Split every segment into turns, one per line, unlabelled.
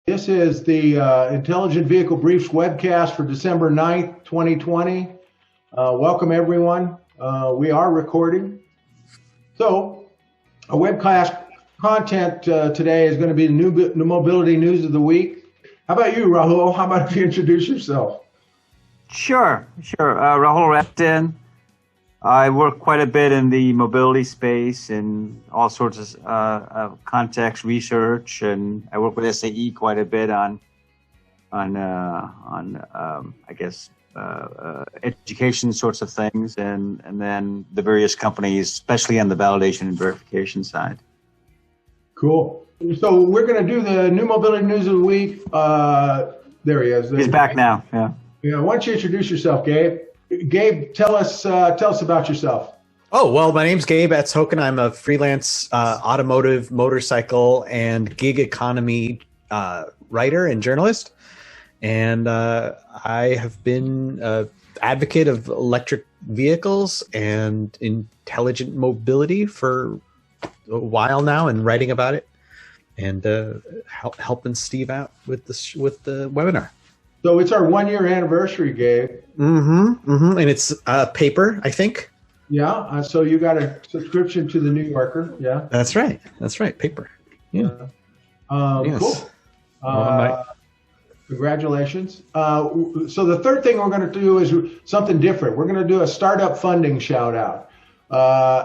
This is the Intelligent Vehicle Briefs webcast for December 9th, 2020. Welcome, everyone. We are recording. So, our webcast content today is going to be the new mobility news of the week. How about you, Rahul? How about if you introduce yourself?
Sure. Rahul Repton. I work quite a bit in the mobility space and all sorts of context research, and I work with SAE quite a bit on education sorts of things, and then the various companies, especially on the validation and verification side.
Cool. So we're going to do the new mobility news of the week. There he is.
He's back now. Yeah.
Yeah. Why don't you introduce yourself, Gabe? Gabe, tell us about yourself.
Oh, well, my name's Gabe getshokin. I'm a freelance automotive, motorcycle, and gig economy writer and journalist. And I have been an advocate of electric vehicles and intelligent mobility for a while now, and writing about it, and helping Steve out with the webinar.
So it's our 1-year anniversary, Gabe.
And it's paper, I think.
Yeah. So you got a subscription to the New Yorker. Yeah.
That's right. Paper. Yeah.
Yes. Cool. Congratulations. So the third thing we're going to do is something different. We're going to do a startup funding shout out.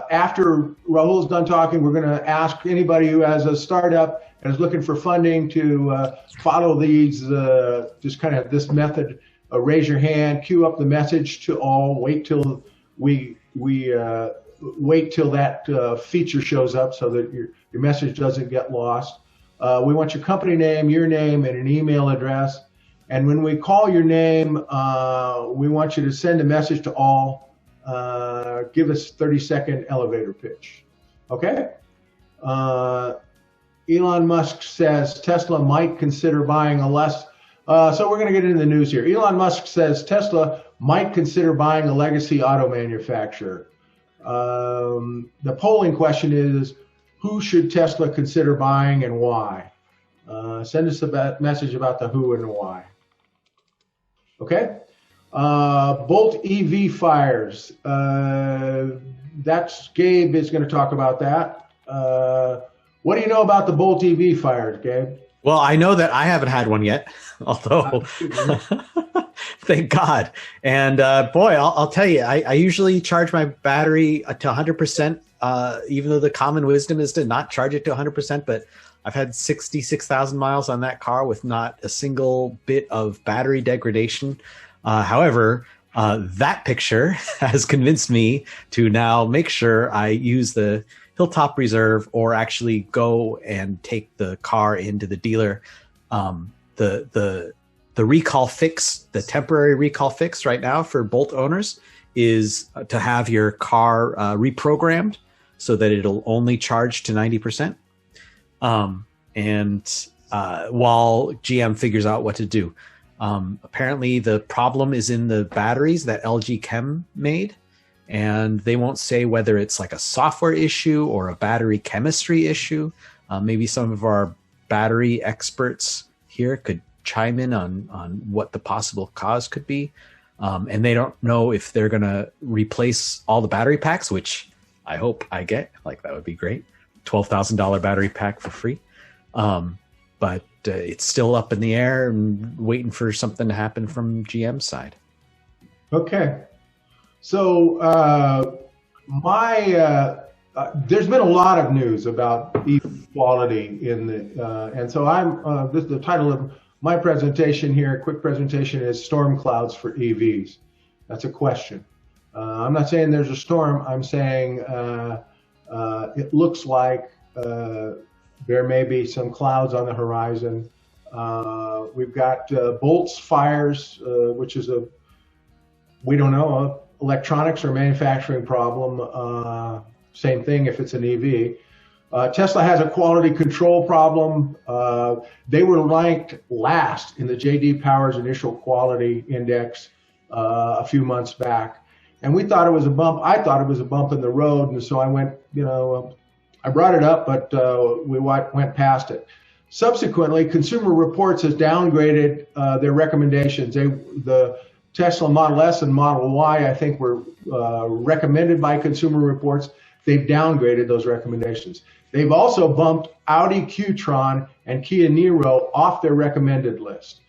After Rahul's done talking, we're going to ask anybody who has a startup and is looking for funding to follow these, just kind of this method. Raise your hand, queue up the message to all, wait till wait till that feature shows up so that your message doesn't get lost. We want your company name, your name, and an email address. And when we call your name, we want you to send a message to all. Give us 30-second elevator pitch. Okay? Elon Musk says Tesla might consider buying a less. So we're going to get into the news here. Elon Musk says Tesla might consider buying a legacy auto manufacturer. The polling question is, who should Tesla consider buying and why? Send us a message about the who and the why. Okay? Bolt EV fires. That's Gabe is going to talk about that. What do you know about the Bolt EV fires, Gabe?
Well, I know that I haven't had one yet, although thank God. And boy, I'll tell you, I usually charge my battery to 100%, even though the common wisdom is to not charge it to 100%. But I've had 66,000 miles on that car with not a single bit of battery degradation. However, that picture has convinced me to now make sure I use the Hilltop Reserve, or actually go and take the car into the dealer. The recall fix, the temporary recall fix right now for Bolt owners is to have your car reprogrammed so that it'll only charge to 90%. While GM figures out what to do. Apparently the problem is in the batteries that LG Chem made. And they won't say whether it's like a software issue or a battery chemistry issue. Maybe some of our battery experts here could chime in on what the possible cause could be. And they don't know if they're going to replace all the battery packs, which I hope I get. Like, that would be great. $12,000 battery pack for free. But it's still up in the air and waiting for something to happen from GM's side.
Okay. So there's been a lot of news about EV quality in the, and so the title of my presentation here, quick presentation, is Storm Clouds for EVs. That's a question. I'm not saying there's a storm. I'm saying it looks like there may be some clouds on the horizon. We've got Bolt's fires, which is we don't know, electronics or manufacturing problem. Same thing if it's an EV. Tesla has a quality control problem. They were ranked last in the J.D. Power's initial quality index a few months back. And we thought it was a bump. I thought it was a bump in the road. And so I went, I brought it up, but we went past it. Subsequently, Consumer Reports has downgraded their recommendations. The Tesla Model S and Model Y, I think, were recommended by Consumer Reports. They've downgraded those recommendations. They've also bumped Audi Q-tron and Kia Niro off their recommended list.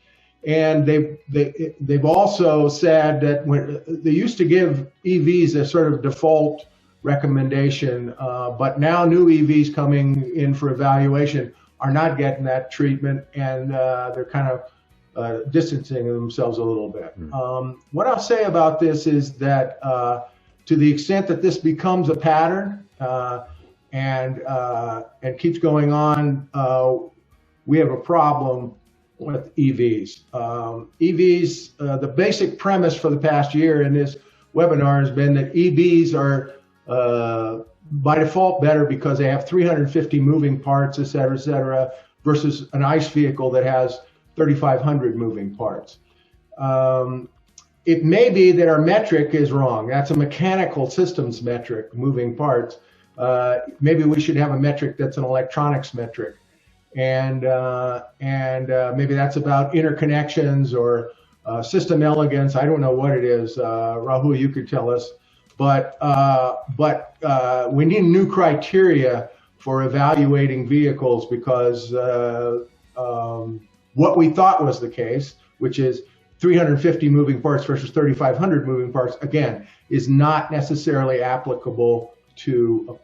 And they've also said that when they used to give EVs a sort of default recommendation, but now new EVs coming in for evaluation are not getting that treatment, and they're kind of distancing themselves a little bit. What I'll say about this is that to the extent that this becomes a pattern and keeps going on, we have a problem with EVs. EVs, the basic premise for the past year in this webinar has been that EVs are by default better because they have 350 moving parts, et cetera, versus an ICE vehicle that has 3,500 moving parts. It may be that our metric is wrong. That's a mechanical systems metric, moving parts. Maybe we should have a metric that's an electronics metric. And maybe that's about interconnections or system elegance. I don't know what it is. Rahul, you could tell us. But we need new criteria for evaluating vehicles, because what we thought was the case, which is 350 moving parts versus 3,500 moving parts, again, is not necessarily applicable to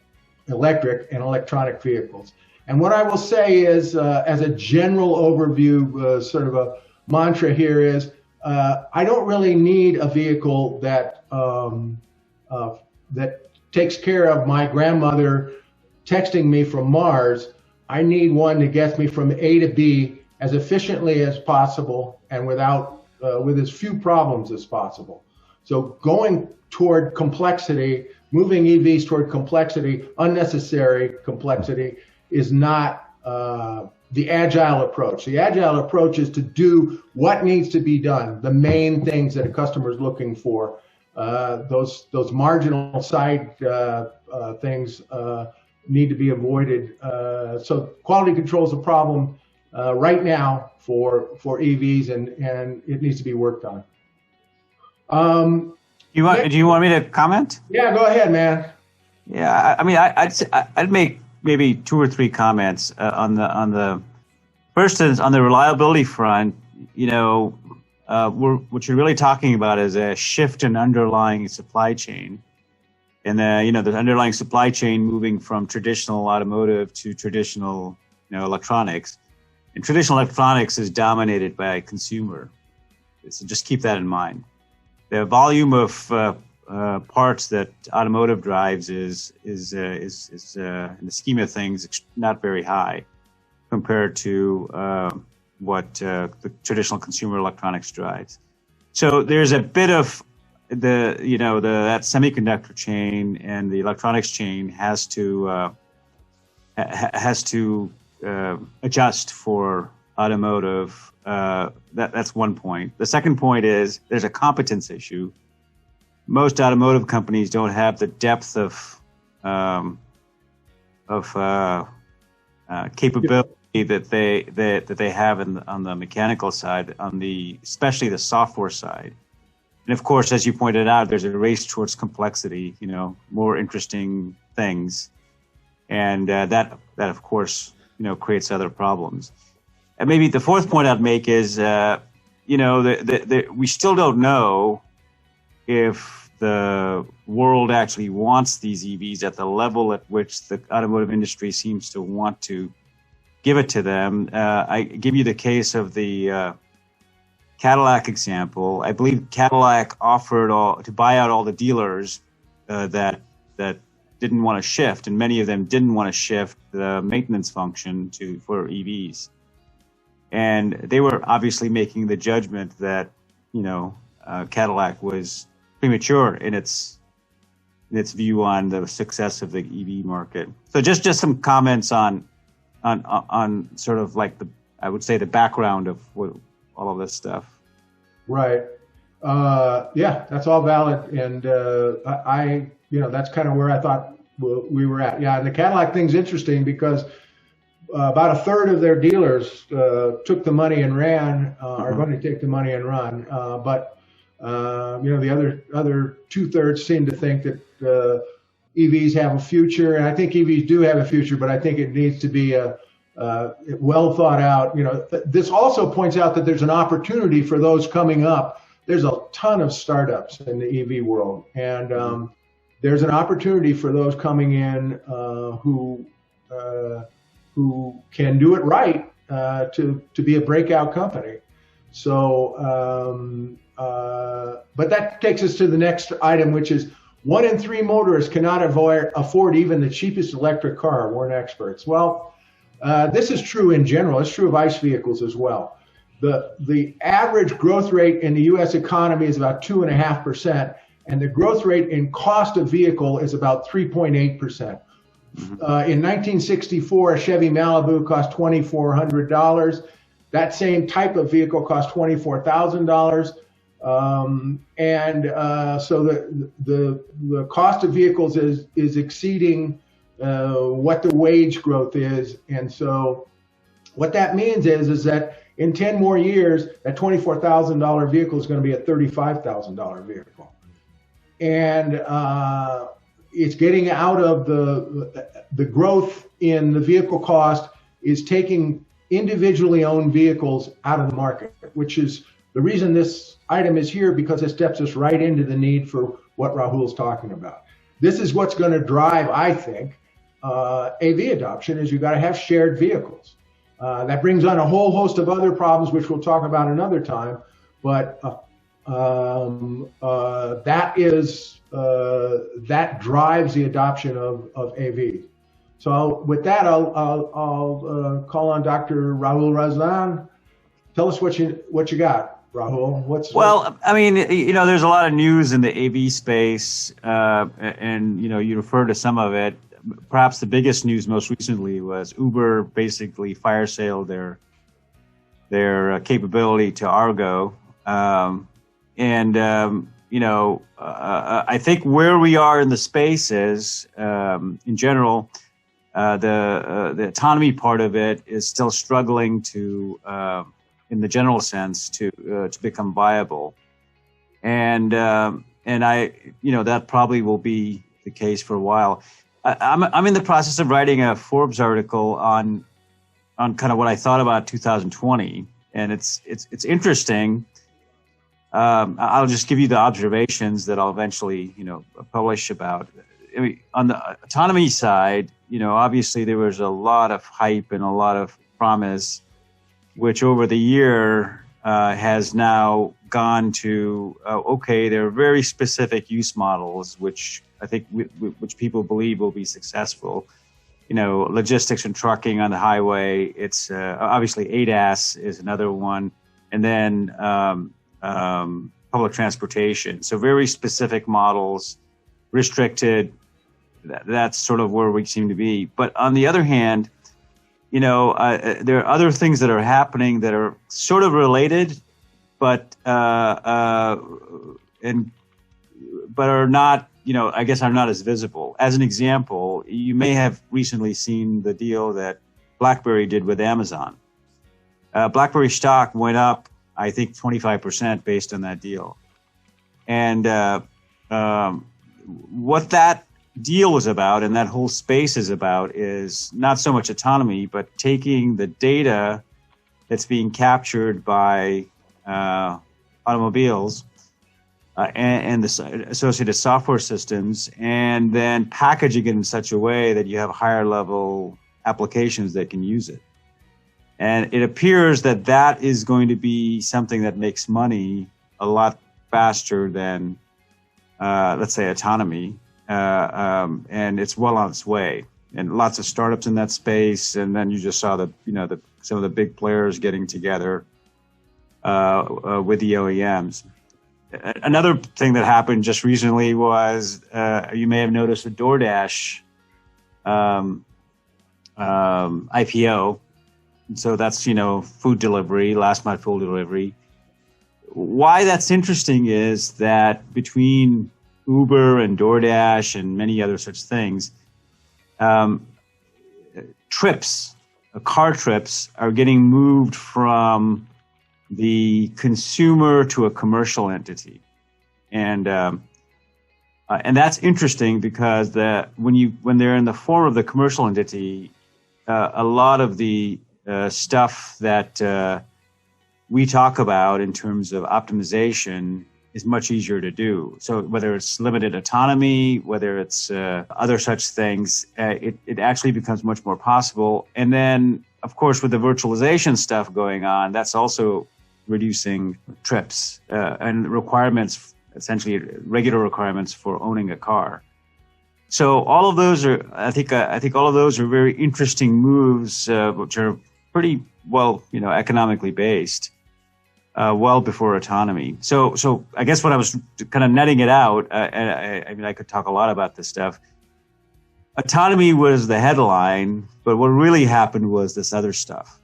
electric and electronic vehicles. And what I will say is, as a general overview, sort of a mantra here is, I don't really need a vehicle that that takes care of my grandmother texting me from Mars. I need one that gets me from A to B as efficiently as possible and with as few problems as possible. So going toward complexity, moving EVs toward complexity, unnecessary complexity, is not the agile approach. The agile approach is to do what needs to be done, the main things that a customer is looking for. Those marginal side things need to be avoided. So quality control is a problem right now for EVs, and it needs to be worked on.
Do you want me to comment?
Yeah, go ahead, man.
Yeah, I mean, I'd make maybe 2 or 3 comments on the first is on the reliability front. You know, what you're really talking about is a shift in underlying supply chain, and the underlying supply chain moving from traditional automotive to traditional electronics, and traditional electronics is dominated by consumer. So just keep that in mind. The volume of parts that automotive drives is in the scheme of things not very high compared to what the traditional consumer electronics drives. So there's a bit of that semiconductor chain and the electronics chain has to adjust for automotive. That's one point. The second point is there's a competence issue. Most automotive companies don't have the depth of capability that they have on the mechanical side, especially the software side. And of course, as you pointed out, there's a race towards complexity, more interesting things, and that of course creates other problems. And maybe the fourth point I'd make is we still don't know if the world actually wants these EVs at the level at which the automotive industry seems to want to give it to them. I give you the case of the Cadillac example. I believe Cadillac offered to buy out all the dealers that didn't want to shift, and many of them didn't want to shift the maintenance function for EVs. And they were obviously making the judgment that Cadillac was premature in its view on the success of the EV market. So just some comments on sort of like I would say the background of all of this stuff.
Right. Yeah, that's all valid, and that's kind of where I thought we were at. Yeah, and the Cadillac thing's interesting because about a third of their dealers took the money and ran, are going to take the money and run. But the other 2/3 seem to think that EVs have a future, and I think EVs do have a future, but I think it needs to be a well thought out. This also points out that there's an opportunity for those coming up. There's a ton of startups in the EV world, and there's an opportunity for those coming in who can do it right to be a breakout company. So, but that takes us to the next item, which is 1 in 3 motorists cannot afford even the cheapest electric car, warn experts. Well, this is true in general. It's true of ICE vehicles as well. The average growth rate in the U.S. economy is about 2.5%, and the growth rate in cost of vehicle is about 3.8%. In 1964, a Chevy Malibu cost $2,400. That same type of vehicle cost $24,000. So the cost of vehicles is exceeding what the wage growth is. And so what that means is that in 10 more years, that $24,000 vehicle is going to be a $35,000 vehicle. And it's getting out of the growth in the vehicle cost is taking individually owned vehicles out of the market, which is the reason this item is here, because it steps us right into the need for what Rahul's talking about. This is what's going to drive, I think, AV adoption, is you got to have shared vehicles. That brings on a whole host of other problems, which we'll talk about another time. But that drives the adoption of AV. So with that, I'll call on Dr. Raul Razon. Tell us what you got, Rahul.
There's a lot of news in the AV space, and you refer to some of it. Perhaps the biggest news most recently was Uber basically fire saled their capability to Argo, I think where we are in the space is, in general, the autonomy part of it is still struggling to, in the general sense, to become viable, and that probably will be the case for a while. I'm in the process of writing a Forbes article on kind of what I thought about 2020, and it's interesting. I'll just give you the observations that I'll eventually, publish about. I mean, on the autonomy side, obviously there was a lot of hype and a lot of promise, which over the year has now gone to, there are very specific use models, which I think which people believe will be successful. Logistics and trucking on the highway. It's obviously ADAS is another one, and then public transportation. So very specific models, restricted. That's sort of where we seem to be. But on the other hand, there are other things that are happening that are sort of related, but are not, I guess are not as visible. As an example, you may have recently seen the deal that BlackBerry did with Amazon. BlackBerry stock went up, I think, 25% based on that deal. And what that deal was about, and that whole space is about, is not so much autonomy, but taking the data that's being captured by automobiles and the associated software systems, and then packaging it in such a way that you have higher level applications that can use it. And it appears that that is going to be something that makes money a lot faster than, let's say, autonomy. And it's well on its way. And lots of startups in that space. And then you just saw some of the big players getting together with the OEMs. Another thing that happened just recently was, you may have noticed, the DoorDash IPO. So that's, food delivery, last mile food delivery. Why that's interesting is that between Uber and DoorDash and many other such things, trips car trips are getting moved from the consumer to a commercial entity, and that's interesting because when they're in the form of the commercial entity, a lot of the stuff that we talk about in terms of optimization is much easier to do. So whether it's limited autonomy, whether it's other such things, it actually becomes much more possible. And then, of course, with the virtualization stuff going on, that's also reducing trips and requirements, essentially regular requirements for owning a car. So all of those are, I think all of those are very interesting moves, which are pretty well, economically based. Well before autonomy. So I guess when I was kind of netting it out, I mean, I could talk a lot about this stuff. Autonomy was the headline, but what really happened was this other stuff.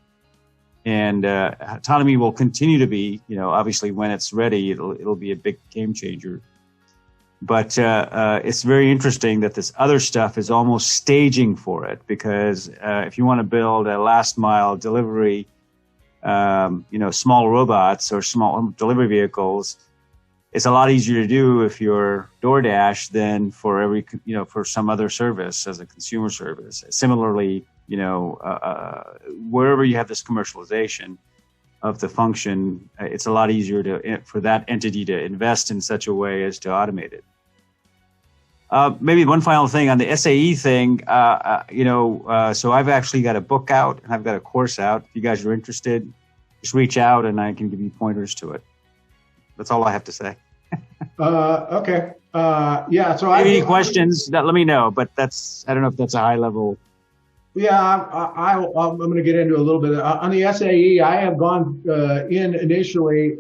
And autonomy will continue to be, obviously when it's ready, it'll be a big game changer. But it's very interesting that this other stuff is almost staging for it, because if you want to build a last mile delivery, small robots or small delivery vehicles, it's a lot easier to do if you're DoorDash than for for some other service as a consumer service. Similarly, wherever you have this commercialization of the function, it's a lot easier for that entity to invest in such a way as to automate it. Maybe one final thing on the SAE thing, so I've actually got a book out and I've got a course out. If you guys are interested, just reach out and I can give you pointers to it. That's all I have to say.
Okay. Yeah. So
any questions, let me know, but I don't know if that's a high level.
Yeah, I'm going to get into a little bit. On the SAE, I have gone in initially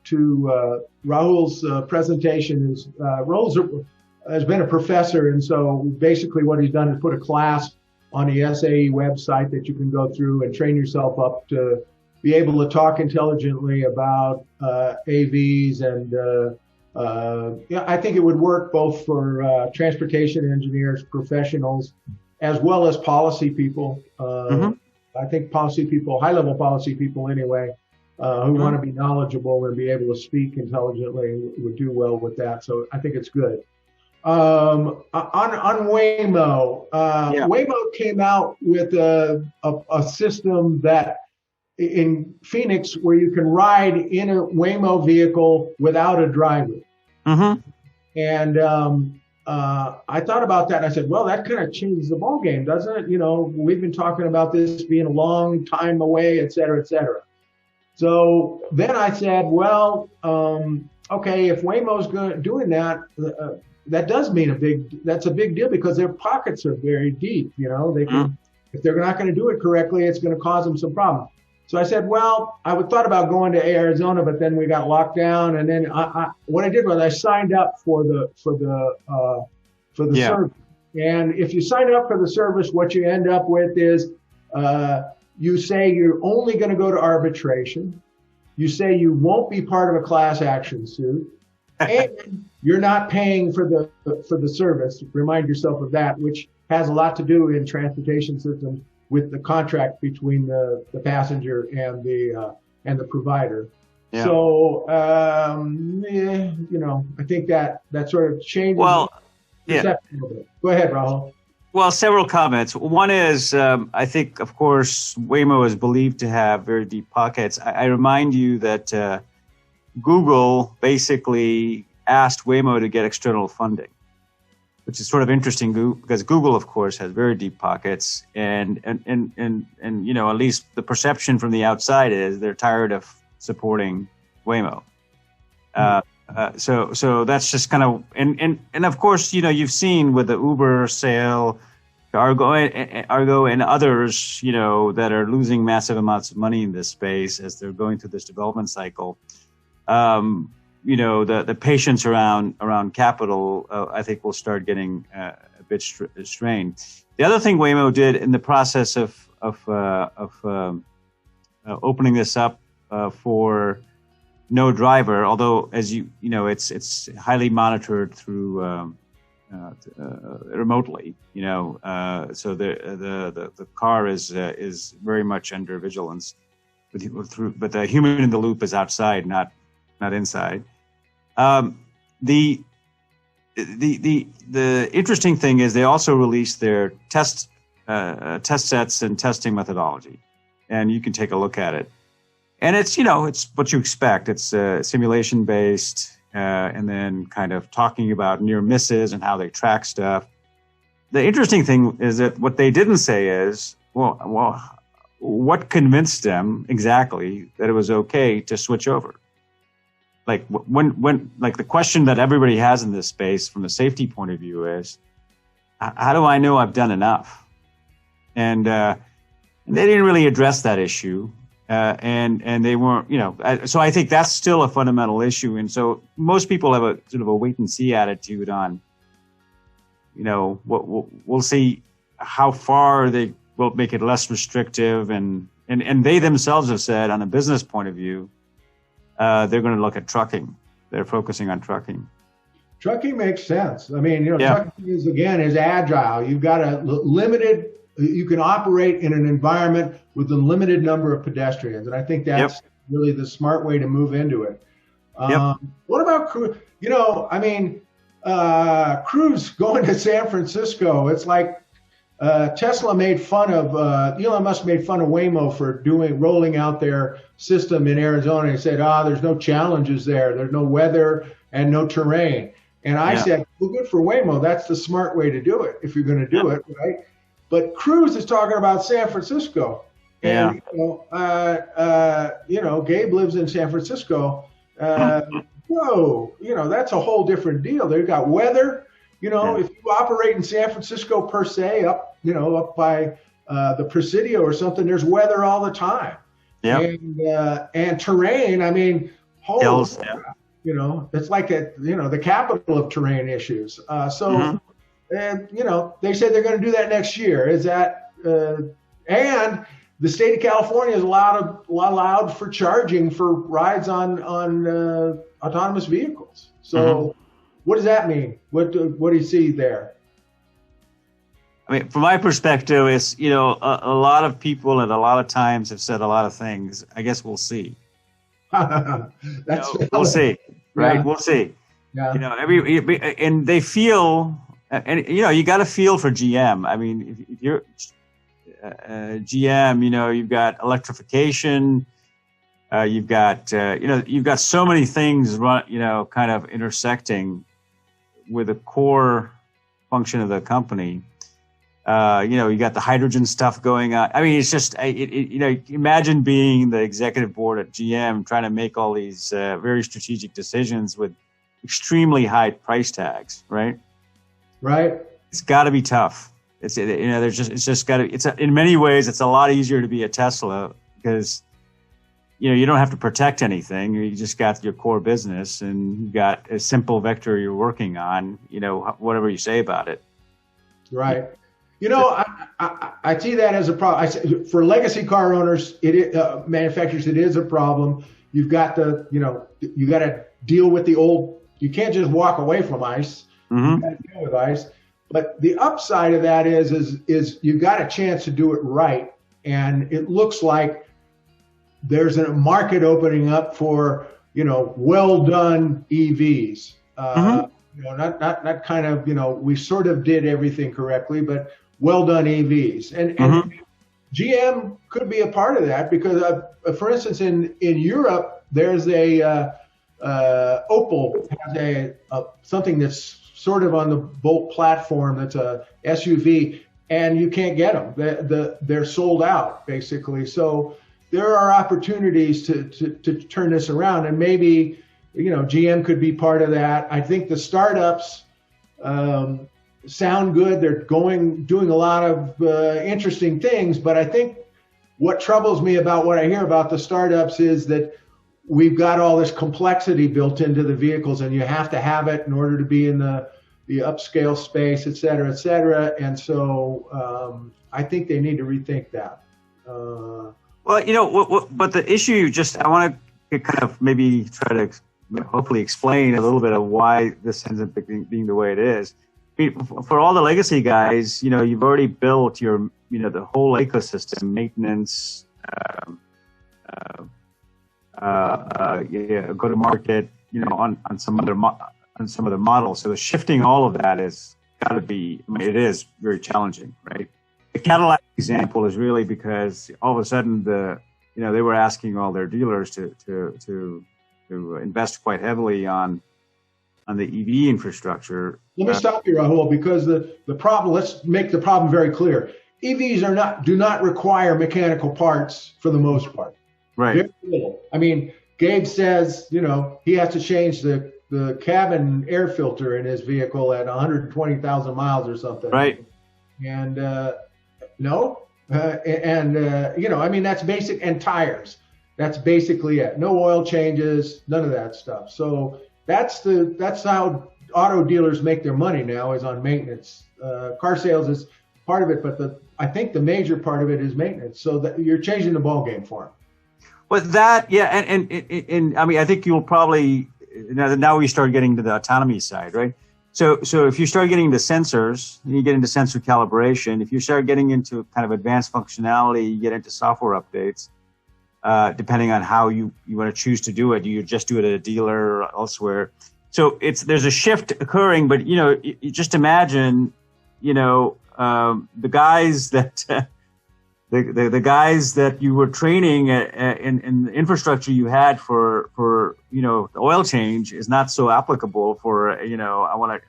to Rahul's presentation. Rahul has been a professor, and so basically what he's done is put a class on the SAE website that you can go through and train yourself up to be able to talk intelligently about AVs. And I think it would work both for transportation engineers, professionals, as well as policy people. I think policy people, high-level policy people anyway, who want to be knowledgeable and be able to speak intelligently would do well with that. So I think it's good. On Waymo, Waymo came out with a system that in Phoenix where you can ride in a Waymo vehicle without a driver. And I thought about that and I said, well, that kind of changes the ballgame, doesn't it? We've been talking about this being a long time away, et cetera, et cetera. So then I said, well, okay, if Waymo's doing that, that does mean that's a big deal because their pockets are very deep. They can, if they're not going to do it correctly, it's going to cause them some problems. So I said, well, I thought about going to Arizona, but then we got locked down. And then what I did was I signed up for the service. And if you sign up for the service, what you end up with is you say you're only going to go to arbitration. You say you won't be part of a class action suit. And you're not paying for the service. Remind yourself of that, which has a lot to do in transportation systems with the contract between the passenger and the provider. Yeah. So I think that sort of changes perception a little bit. Go ahead, Rahul.
Well, several comments. One is, I think, of course, Waymo is believed to have very deep pockets. I remind you that Google basically asked Waymo to get external funding, which is sort of interesting because Google, of course, has very deep pockets, and at least the perception from the outside is they're tired of supporting Waymo. So that's just kind of and of course you've seen with the Uber sale, Argo and others that are losing massive amounts of money in this space as they're going through this development cycle. The patience around capital, I think, will start getting a bit strained. The other thing Waymo did in the process of opening this up for no driver, although as it's highly monitored through remotely. So the car is very much under vigilance, but the human in the loop is outside, not inside. The interesting thing is they also released their test sets and testing methodology, and you can take a look at it. And it's what you expect. It's simulation based, and then kind of talking about near misses and how they track stuff. The interesting thing is that what they didn't say is, well, what convinced them exactly that it was okay to switch over? Like when the question that everybody has in this space from a safety point of view is, how do I know I've done enough? And they didn't really address that issue, and they weren't, so I think that's still a fundamental issue. And so most people have a sort of a wait and see attitude on, we'll see how far they will make it less restrictive, and they themselves have said on a business point of view, they're going to look at trucking. They're focusing on trucking.
Trucking makes sense. I mean, trucking is agile. You've got you can operate in an environment with a limited number of pedestrians. And I think that's really the smart way to move into it. What about cruise? Cruise going to San Francisco. It's like Tesla made fun of, Elon Musk made fun of Waymo for rolling out their system in Arizona. He said, there's no challenges there. There's no weather and no terrain. And I said, well, good for Waymo. That's the smart way to do it if you're going to do it, right? But Cruise is talking about San Francisco. And, Gabe lives in San Francisco. Whoa, that's a whole different deal. They've got weather. If you operate in San Francisco per se, up by the Presidio or something, there's weather all the time. And terrain. I mean, hills. It's like the capital of terrain issues. And they said they're going to do that next year. Is that and the state of California is allowed for charging for rides on autonomous vehicles. So what does that mean? What do you see there?
I mean, from my perspective, it's a lot of people at a lot of times have said a lot of things. I guess we'll see. We'll see, right? Yeah. We'll see. Yeah. And they feel. And you got to feel for GM. I mean, if you're GM, you've got electrification, you've got so many things kind of intersecting with the core function of the company. You got the hydrogen stuff going on. I mean, it's just imagine being the executive board at GM trying to make all these very strategic decisions with extremely high price tags, right?
Right.
It's got to be tough. In many ways, it's a lot easier to be a Tesla because, you don't have to protect anything. You just got your core business and you got a simple vector you're working on, whatever you say about it.
Right. I see that as a problem. For legacy car owners, manufacturers, it is a problem. You've got you got to deal with the old, you can't just walk away from ICE. You got to deal with ICE. But the upside of that is you got a chance to do it right, and it looks like there's a market opening up for well done EVs. Not kind of we sort of did everything correctly, but well done EVs, and GM could be a part of that because for instance in Europe there's a Opel has something that's sort of on the Bolt platform that's a SUV, and you can't get them. They're sold out, basically. So there are opportunities to turn this around, and maybe GM could be part of that. I think the startups sound good. They're doing a lot of interesting things, but I think what troubles me about what I hear about the startups is that we've got all this complexity built into the vehicles, and you have to have it in order to be in the upscale space, et cetera, et cetera. And so I think they need to rethink that.
But the issue, I want to kind of maybe try to hopefully explain a little bit of why this ends up being the way it is. For all the legacy guys, you've already built your, the whole ecosystem, maintenance, go to market, on some other models. So shifting all of that is got to be. It is very challenging, right? The Cadillac example is really because all of a sudden they were asking all their dealers to invest quite heavily on the EV infrastructure.
Let me stop you, Rahul, because the problem. Let's make the problem very clear. EVs do not require mechanical parts for the most part.
Right.
Very little. I mean, Gabe says, he has to change the cabin air filter in his vehicle at 120,000 miles or something.
Right.
And that's basic, and tires. That's basically it. No oil changes, none of that stuff. So that's how auto dealers make their money now, is on maintenance. Car sales is part of it, but I think the major part of it is maintenance. So that you're changing the ball game for them.
But that, yeah, and I mean, I think you'll probably now we start getting to the autonomy side, right? So if you start getting into sensors, you get into sensor calibration. If you start getting into kind of advanced functionality, you get into software updates. Depending on how you want to choose to do it, you just do it at a dealer or elsewhere. So there's a shift occurring, but you just imagine, the guys that. The guys that you were training in the infrastructure you had for the oil change is not so applicable for I want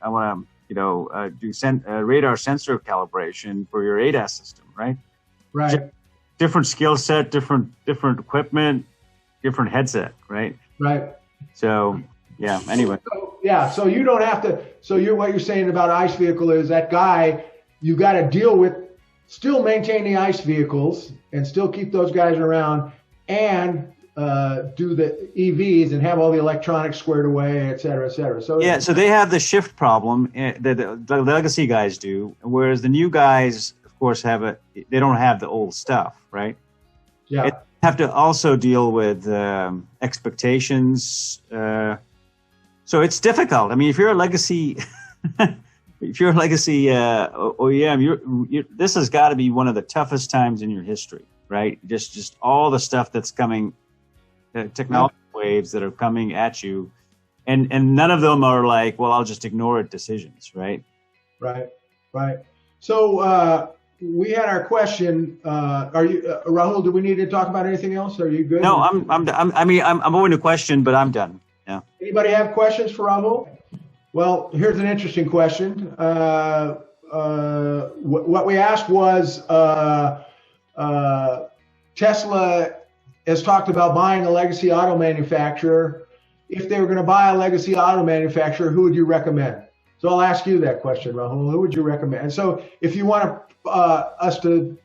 to do radar sensor calibration for your ADAS system, right?
Right.
Just different skill set, different equipment, different headset, right?
Right.
So yeah. Anyway.
So you don't have to. So what you're saying about ICE vehicle is that guy you got to deal with. Still maintain the ICE vehicles and still keep those guys around, and do the EVs and have all the electronics squared away, et cetera, et cetera. So
so they have the shift problem that the legacy guys do, whereas the new guys, of course, they don't have the old stuff, right?
Yeah.
They have to also deal with expectations. So it's difficult. I mean, if you're a legacy. If you're a legacy OEM, this has got to be one of the toughest times in your history, right? Just all the stuff that's coming, technology waves that are coming at you, and none of them are like, well, I'll just ignore it decisions, right?
Right. So we had our question. Are you Rahul? Do we need to talk about anything else? Are you good?
No, I'm open to question, but I'm done. Yeah.
Anybody have questions for Rahul? Well, here's an interesting question. What we asked was, Tesla has talked about buying a legacy auto manufacturer. If they were going to buy a legacy auto manufacturer, who would you recommend? So I'll ask you that question, Rahul. Who would you recommend? And so if you want us to,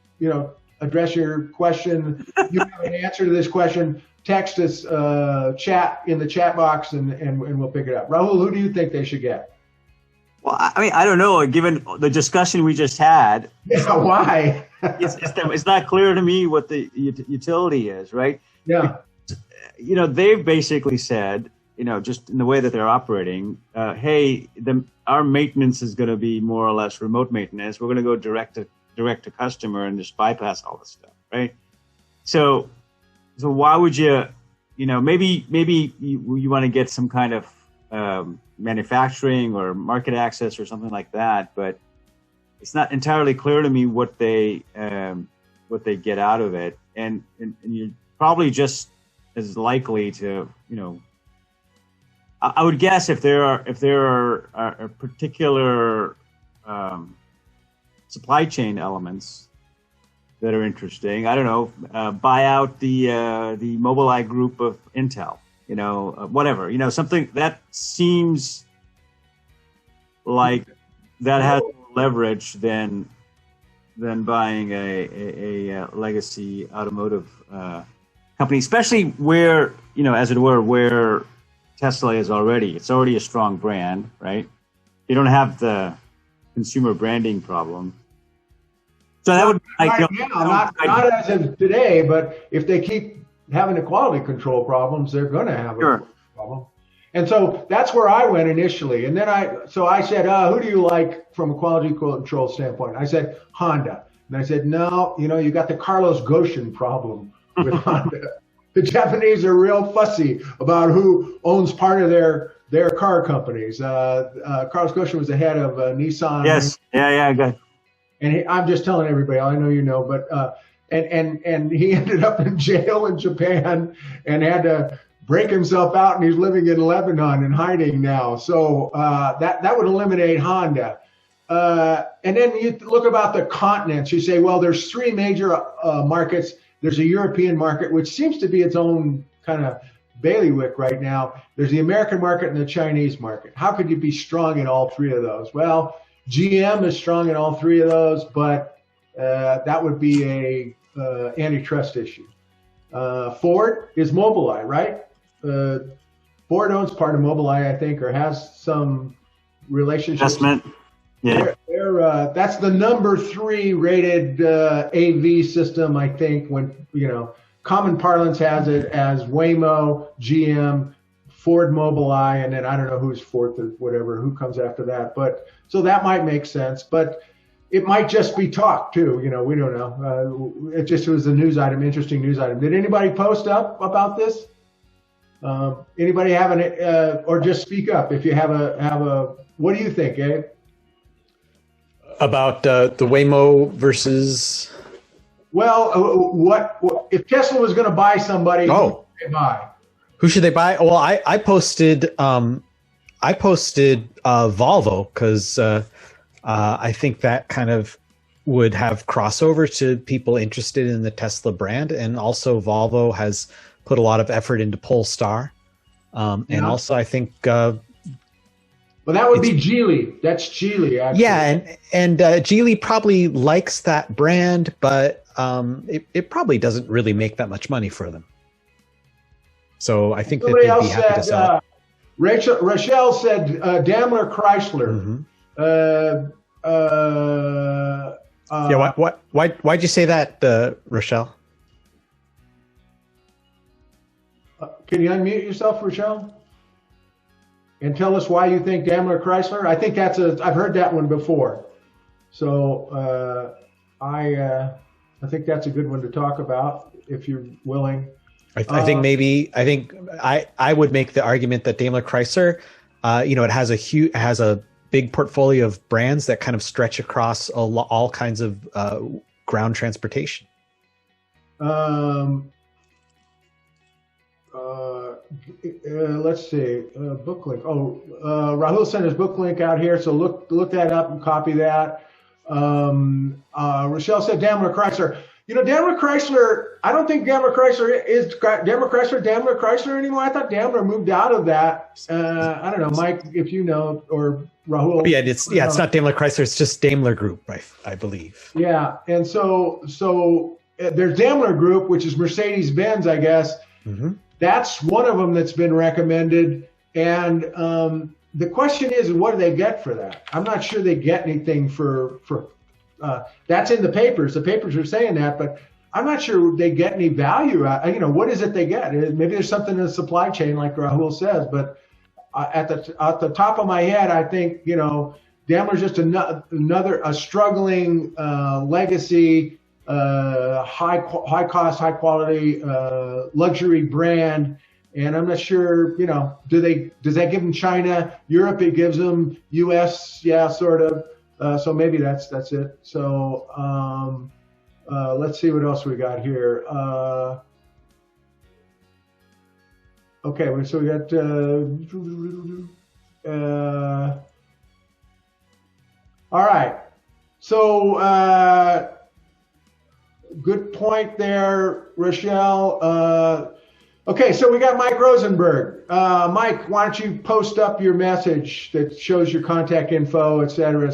address your question, you have an answer to this question, text us, chat in the chat box, and we'll pick it up. Rahul, who do you think they should get?
Well, I mean, I don't know. Given the discussion we just had,
yeah, why?
it's not clear to me what the utility is, right?
Yeah.
They've basically said, just in the way that they're operating, hey, our maintenance is going to be more or less remote maintenance. We're going to go direct to customer and just bypass all this stuff, right? So why would you, maybe you want to get some kind of manufacturing or market access or something like that, but it's not entirely clear to me what they get out of it, and you're probably just as likely to, I would guess if there are particular supply chain elements that are interesting. I don't know, buy out the Mobileye group of Intel, whatever, something that seems like that has more leverage than buying a legacy automotive company, especially where, as it were, where Tesla is already. It's already a strong brand, right? You don't have the consumer branding problem. So that would not as of today, but if they keep having the quality control problems, they're going to have a problem.
And so that's where I went initially. And then I said, who do you like from a quality control standpoint? I said, Honda. And I said, no, you got the Carlos Ghosn problem with Honda. The Japanese are real fussy about who owns part of their car companies. Carlos Ghosn was the head of Nissan.
Yes. Yeah. Good.
And I'm just telling everybody, I know you know, but and he ended up in jail in Japan and had to break himself out, and he's living in Lebanon and hiding now. So that would eliminate Honda. And then you look about the continents. You say, well, there's three major markets. There's a European market, which seems to be its own kind of bailiwick right now. There's the American market and the Chinese market. How could you be strong in all three of those? Well, GM is strong in all three of those, but that would be a antitrust issue. Ford is Mobileye, right? Ford owns part of Mobileye, I think, or has some relationship.
Investment. Yeah.
That's the number 3 rated AV system, I think, when, common parlance has it as Waymo, GM, Ford Mobileye, and then I don't know who's fourth or whatever, who comes after that. But so that might make sense, but it might just be talk too. We don't know. It just was a news item, interesting news item. Did anybody post up about this? Anybody have or just speak up if you have a, what do you think, Gabe?
About the Waymo versus.
Well, what if Tesla was going to buy somebody?
Oh,
who should they buy?
Who should they buy? Well, I posted Volvo because I think that kind of would have crossover to people interested in the Tesla brand, and also Volvo has put a lot of effort into Polestar, and also I think.
Well, that would be Geely. That's Geely, actually.
Yeah, and Geely probably likes that brand, but it probably doesn't really make that much money for them. So I think
Somebody
that they'd
else
be happy to sell it.
Rochelle said Daimler Chrysler.
Yeah, why'd you say that, Rochelle?
Can you unmute yourself, Rochelle? And tell us why you think Daimler Chrysler. I think I've heard that one before. So I think that's a good one to talk about if you're willing.
I think I would make the argument that Daimler Chrysler, it has a big portfolio of brands that kind of stretch across all kinds of ground transportation.
Let's see, book link. Rahul sent his book link out here, so look that up and copy that. Rochelle said Daimler Chrysler. Daimler Chrysler, I don't think Daimler Chrysler is Daimler Chrysler anymore. I thought Daimler moved out of that. I don't know, Mike, if you know, or Rahul.
Yeah, it's not Daimler Chrysler, it's just Daimler Group, I believe.
Yeah, and so there's Daimler Group, which is Mercedes-Benz, I guess. Mm-hmm. That's one of them that's been recommended. And the question is, what do they get for that? I'm not sure they get anything for that's in the papers. The papers are saying that, but I'm not sure they get any value. What is it they get? Maybe there's something in the supply chain, like Rahul says. But at the top of my head, I think Daimler's just another struggling legacy. High cost, high quality, luxury brand, and I'm not sure. Does that give them China, Europe? It gives them U.S. Yeah, sort of. So maybe that's it. So let's see what else we got here. Okay, so we got. All right, so. Good point there, Rochelle. Okay, so we got Mike Rosenberg. Mike, why don't you post up your message that shows your contact info, et cetera,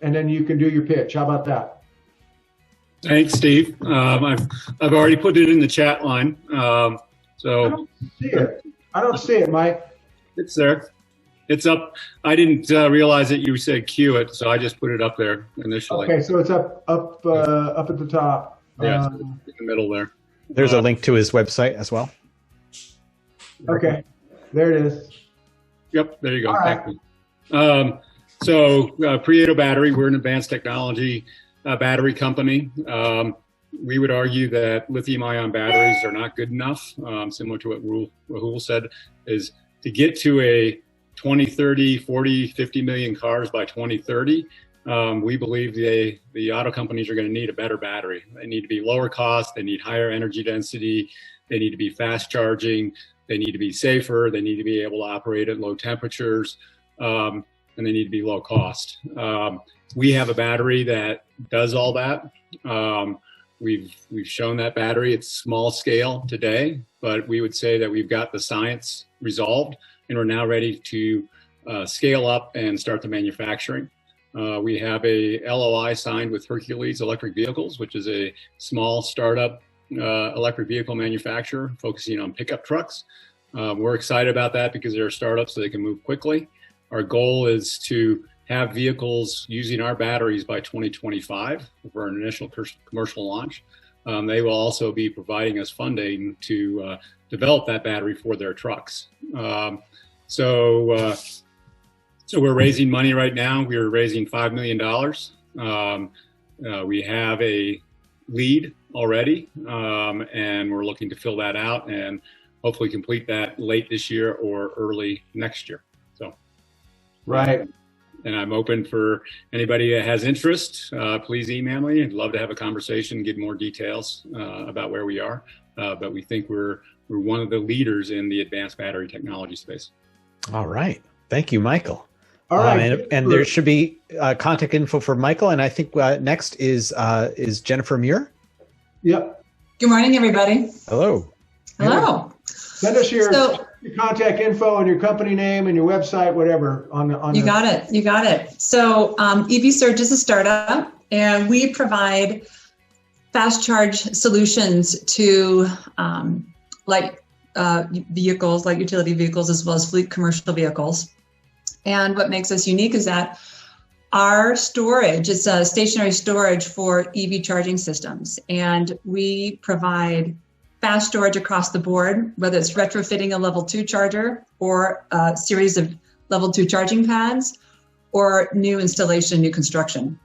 and then you can do your pitch. How about that?
Thanks, Steve. I've already put it in the chat line. So
I don't see it, Mike.
It's there. It's up. I didn't realize that you said cue it, so I just put it up there initially.
Okay, so it's up at the top.
Yeah, in the middle there.
There's a link to his website as well.
Okay, there it is.
Yep, there you go.
All right.
Thank you. Prieto Battery, we're an advanced technology battery company. We would argue that lithium-ion batteries are not good enough, similar to what Rahul said, is to get to a 20, 30, 40, 50 million cars by 2030. We believe the auto companies are going to need a better battery. They need to be lower cost. They need higher energy density. They need to be fast charging. They need to be safer. They need to be able to operate at low temperatures. And they need to be low cost. We have a battery that does all that. We've shown that battery. It's small scale today, but we would say that we've got the science resolved, and we're now ready to scale up and start the manufacturing. We have a LOI signed with Hercules Electric Vehicles, which is a small startup electric vehicle manufacturer focusing on pickup trucks. We're excited about that because they're startups, so they can move quickly. Our goal is to have vehicles using our batteries by 2025 for an initial commercial launch. They will also be providing us funding to develop that battery for their trucks. So we're raising money right now. We're raising $5 million. We have a lead already, and we're looking to fill that out and hopefully complete that late this year or early next year. So,
Right.
And I'm open for anybody that has interest. Please email me. I'd love to have a conversation, get more details about where we are. But we think we're one of the leaders in the advanced battery technology space.
All right. Thank you, Michael.
All right.
And there should be contact info for Michael. And I think next is Jennifer Muir.
Yep.
Good morning, everybody.
Hello.
Hello.
Send us your contact info and your company name and your website, whatever.
You got it. You got it. So EV Surge is a startup, and we provide fast charge solutions to vehicles, like utility vehicles, as well as fleet commercial vehicles. And what makes us unique is that our storage is a stationary storage for EV charging systems, and we provide fast storage across the board, whether it's retrofitting a level 2 charger or a series of level 2 charging pads or new installation, new construction.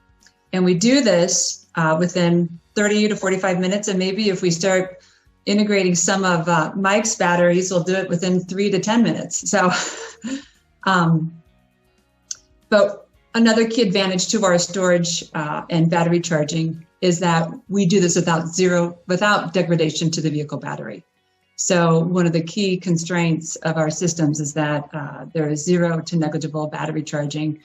And we do this within 30 to 45 minutes. And maybe if we start integrating some of Mike's batteries, we'll do it within 3 to 10 minutes. So, but another key advantage to our storage and battery charging is that we do this without degradation to the vehicle battery. So one of the key constraints of our systems is that there is 0 to negligible battery charging.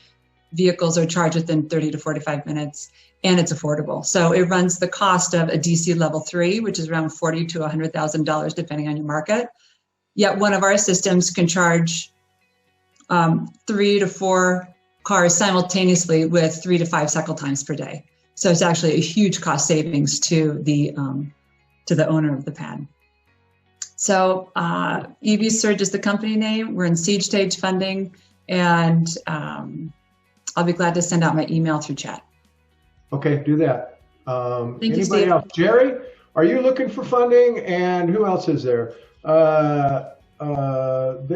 Vehicles are charged within 30 to 45 minutes, and it's affordable. So it runs the cost of a DC level 3, which is around $40,000 to $100,000, depending on your market. Yet one of our systems can charge 3 to 4 cars simultaneously with 3 to 5 cycle times per day. So it's actually a huge cost savings to the owner of the pad. So EV Surge is the company name. We're in seed stage funding, and I'll be glad to send out my email through chat.
Okay, do that.
Thank you,
Anybody
Steve.
else? Jerry, are you looking for funding? And who else is there? There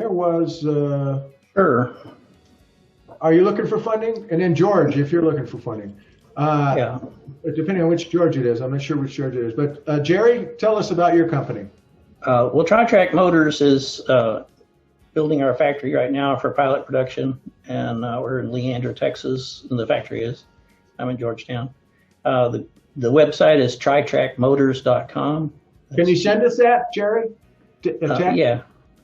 was.
Sure.
Are you looking for funding? And then George, if you're looking for funding.
Yeah.
Depending on which George it is. I'm not sure which George it is. But Jerry, tell us about your company.
Well, TriTrack Motors is building our factory right now for pilot production, and we're in Leander, Texas, and the factory is. I'm in Georgetown. The website is tritrackmotors.com.
Can you send us that, Jerry?
Yeah.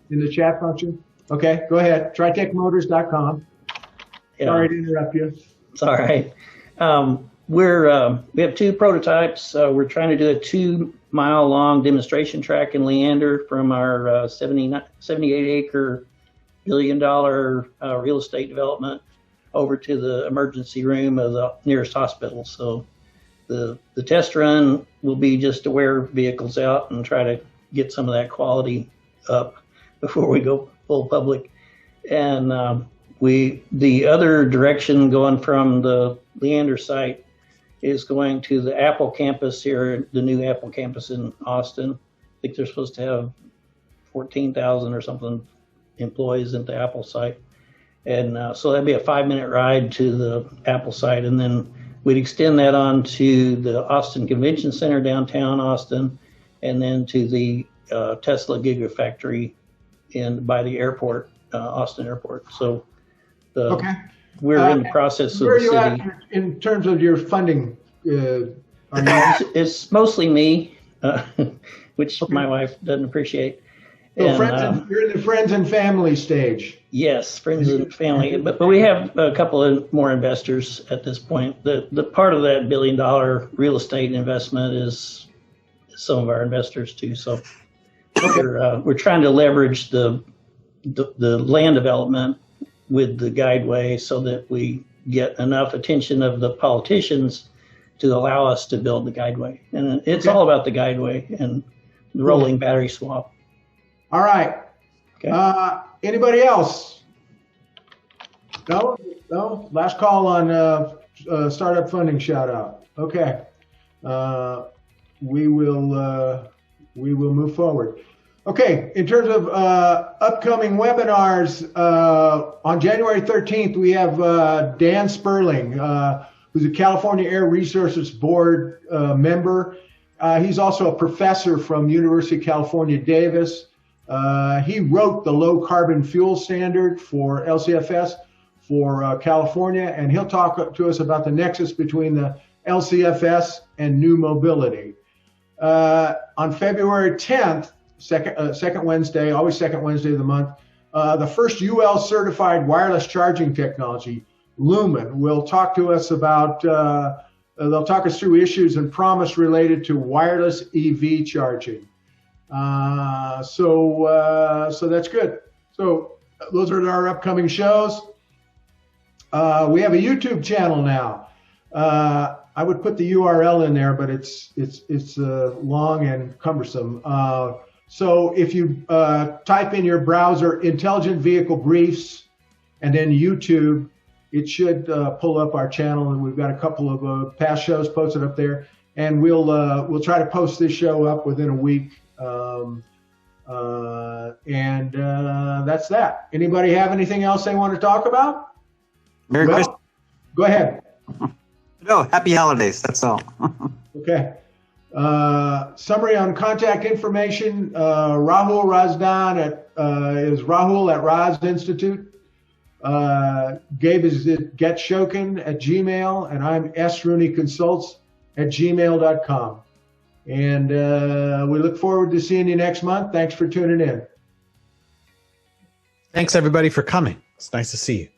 In the chat function? Okay, go ahead. tritrackmotors.com.
Yeah.
Sorry to interrupt you.
It's all right. We have 2 prototypes. We're trying to do a 2-mile-long demonstration track in Leander from our 78-acre billion-dollar real estate development over to the emergency room of the nearest hospital. So the test run will be just to wear vehicles out and try to get some of that quality up before we go full public. And the other direction going from the Leander site is going to the Apple campus here, the new Apple campus in Austin. I think they're supposed to have 14,000 or something employees at the Apple site. And so that'd be a 5-minute ride to the Apple site. And then we'd extend that on to the Austin Convention Center, downtown Austin, and then to the Tesla Gigafactory by the airport, Austin Airport. So
Okay.
we're in the process of
Where are
the
you
city.
at in terms of your funding?
It's mostly me, which my wife doesn't appreciate.
So
And,
you're in the friends and family stage.
yes, friends and family, but we have a couple of more investors at this point. The part of that $1 billion real estate investment is some of our investors too. So we're trying to leverage the land development with the guideway so that we get enough attention of the politicians to allow us to build the guideway. And it's all about the guideway and the rolling battery swap.
All right.
Okay.
Anybody else? No? No? Last call on startup funding shout out. Okay. We will move forward. Okay, in terms of upcoming webinars, on January 13th, we have Dan Sperling, who's a California Air Resources Board member. He's also a professor from University of California, Davis. He wrote the low carbon fuel standard for LCFS for California, and he'll talk to us about the nexus between the LCFS and new mobility. On February 10th, second Wednesday, always second Wednesday of the month, the first UL certified wireless charging technology, Lumen, will talk to us about, they'll talk us through issues and promise related to wireless EV charging. So that's good. So those are our upcoming shows. We have a YouTube channel now. I would put the URL in there, but it's long and cumbersome. So if you type in your browser Intelligent Vehicle Briefs and then YouTube, it should pull up our channel, and we've got a couple of past shows posted up there. And we'll try to post this show up within a week. That's that. Anybody have anything else they want to talk about?
Merry Christmas.
Go ahead.
No, happy holidays. That's all.
Okay. Summary on contact information. Rahul Razon is Rahul at Raz Institute. Gabe is at getshokin at Gmail, and I'm Srooneyconsults at gmail.com. And we look forward to seeing you next month. Thanks for tuning in.
Thanks everybody for coming. It's nice to see you.